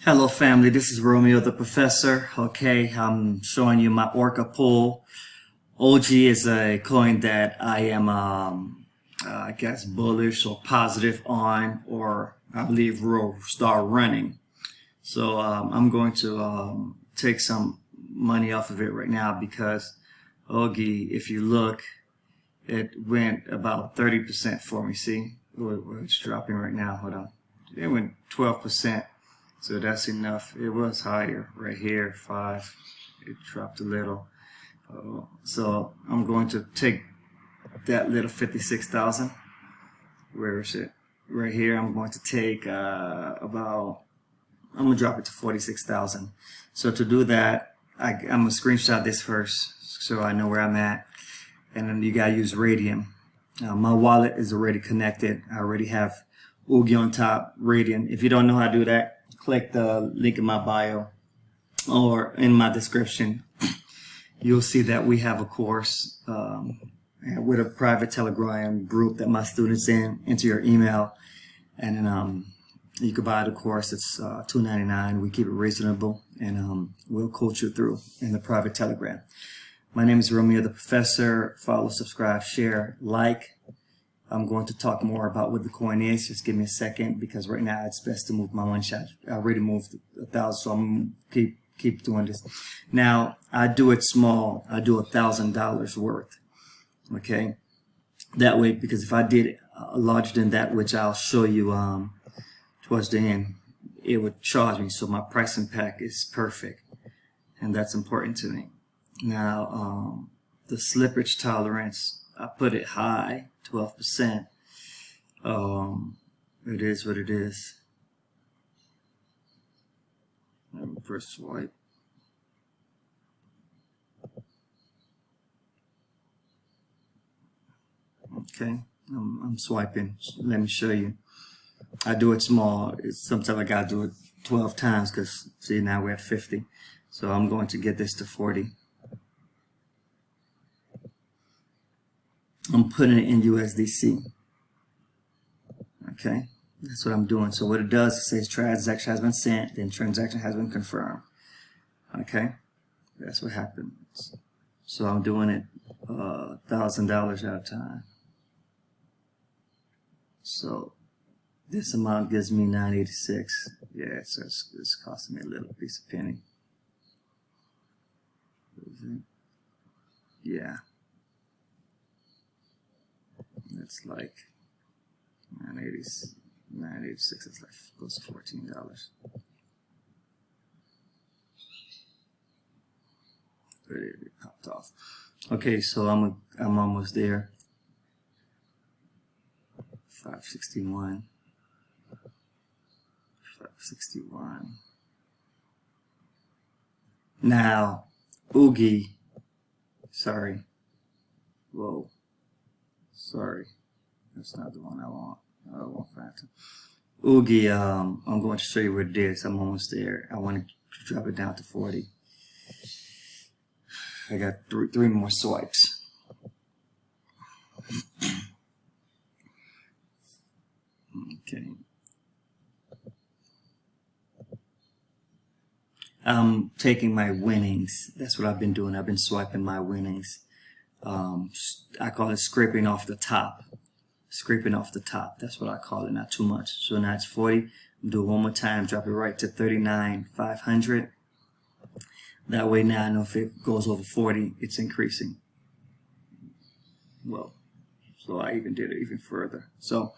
Hello family, this is Romeo the Professor. Okay, I'm showing you my Orca pool. OOGI is a coin that I am, I guess, bullish or positive on, or I believe will start running. So I'm going to take some money off of it right now because OOGI, if you look, it went about 30% for me. See, it's dropping right now. Hold on, it went 12%. So that's enough. It was higher right here, 5. It dropped a little. So I'm going to take that little 56,000. Where is it? Right here. I'm going to take I'm going to drop it to 46,000. So to do that, I'm going to screenshot this first so I know where I'm at. And then you got to use Radium. My wallet is already connected. I already have OOGI on top, Radium. If you don't know how to do that, click the link in my bio or in my description. You'll see that we have a course with a private Telegram group that my students enter your email, and then you can buy the course. It's $2.99. We keep it reasonable, and we'll coach you through in the private Telegram. My name is Romeo the Professor. Follow, subscribe, share, like. I'm going to talk more about what the coin is. Just give me a second, because right now it's best to move my one shot. I already moved 1,000, so I'm gonna keep doing this. Now I do it small. I do $1,000 worth. Okay, that way, because if I did larger than that, which I'll show you towards the end, it would charge me. So my pricing pack is perfect, and that's important to me. Now the slippage tolerance, I put it high, 12%. It is what it is. Let me first swipe. Okay, I'm swiping. Let me show you. I do it small. Sometimes I gotta do it 12 times because, see, now we're at 50. So I'm going to get this to 40. I'm putting it in USDC. Okay, that's what I'm doing. So what it does, it says transaction has been sent, then transaction has been confirmed. Okay, that's what happens. So I'm doing it $1,000 at a time. So this amount gives me 986. Yeah, so it's costing me a little piece of penny. Yeah. It's like 986 is like close to $14. But it popped off. Okay, so I'm almost there. 561. 561. Now, OOGI. Sorry. Whoa. Sorry, that's not the one I want. I want Phantom. OOGI, I'm going to show you what it is. I'm almost there. I want to drop it down to 40. I got three more swipes. Okay. I'm taking my winnings. That's what I've been doing. I've been swiping my winnings. I call it scraping off the top. Scraping off the top. That's what I call it. Not too much. So now it's 40. I'm doing one more time. Drop it right to 39,500. That way now I know if it goes over 40, it's increasing. Well, so I even did it even further. So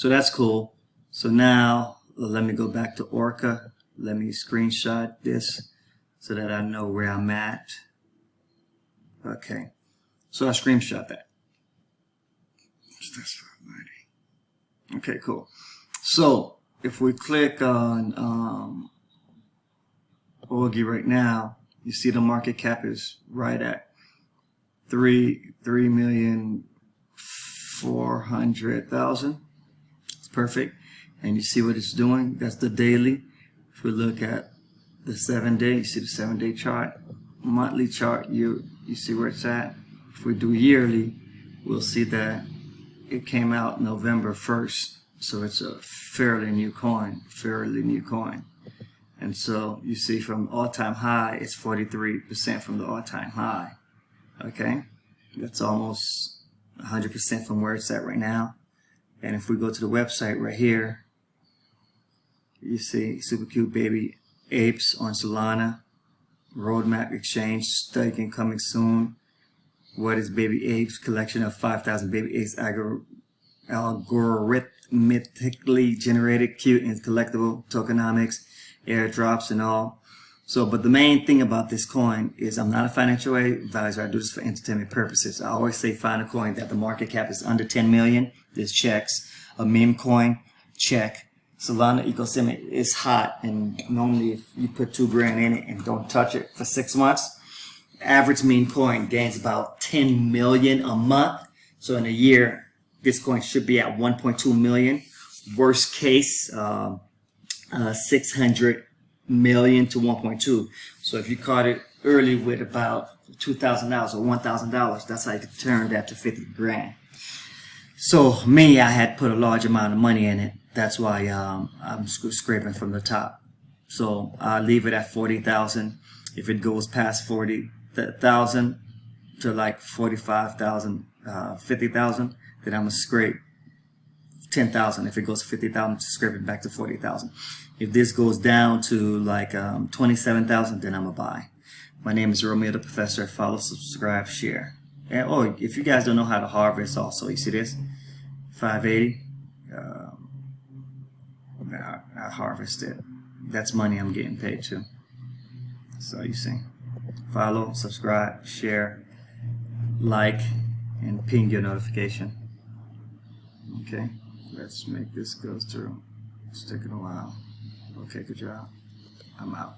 that's cool. So now let me go back to Orca. Let me screenshot this so that I know where I'm at. Okay. So I screenshot that. That's 590. Okay, cool. So if we click on OOGI right now, you see the market cap is right at 3,400,000. It's perfect. And you see what it's doing? That's the daily. If we look at the 7-day, you see the 7-day chart. Monthly chart, you see where it's at. If we do yearly, we'll see that it came out November 1st. So it's a fairly new coin. And so you see from all-time high, it's 43% from the all-time high. Okay, that's almost 100% from where it's at right now. And if we go to the website right here, you see super cute baby apes on Solana, roadmap exchange, staking coming soon. What is baby apes? Collection of 5,000 baby apes algorithmically generated, cute and collectible tokenomics, airdrops and all. So, but the main thing about this coin is I'm not a financial advisor. I do this for entertainment purposes. I always say find a coin that the market cap is under 10 million. This checks. A meme coin, check. Solana ecosystem is hot, and normally if you put $2 grand in it and don't touch it for 6 months, average meme coin gains about 10 million a month. So in a year, this coin should be at 1.2 million. Worst case, 600 million to 1.2. So if you caught it early with about $2,000 or $1,000, that's how you could turn that to 50 grand. So me, I had put a large amount of money in it. That's why I'm scraping from the top. So I'll leave it at 40,000. If it goes past 40,000 to like 45,000, 50,000, then I'm gonna scrape 10,000. If it goes to 50,000, scrape it back to 40,000. If this goes down to like 27,000, then I'm gonna buy. My name is Romeo the Professor. Follow, subscribe, share. And oh, if you guys don't know how to harvest, also you see this 580. I harvested. That's money I'm getting paid too. So you see, follow, subscribe, share, like, and ping your notification. Okay, let's make this go through. It's taking a while. Okay, good job. I'm out.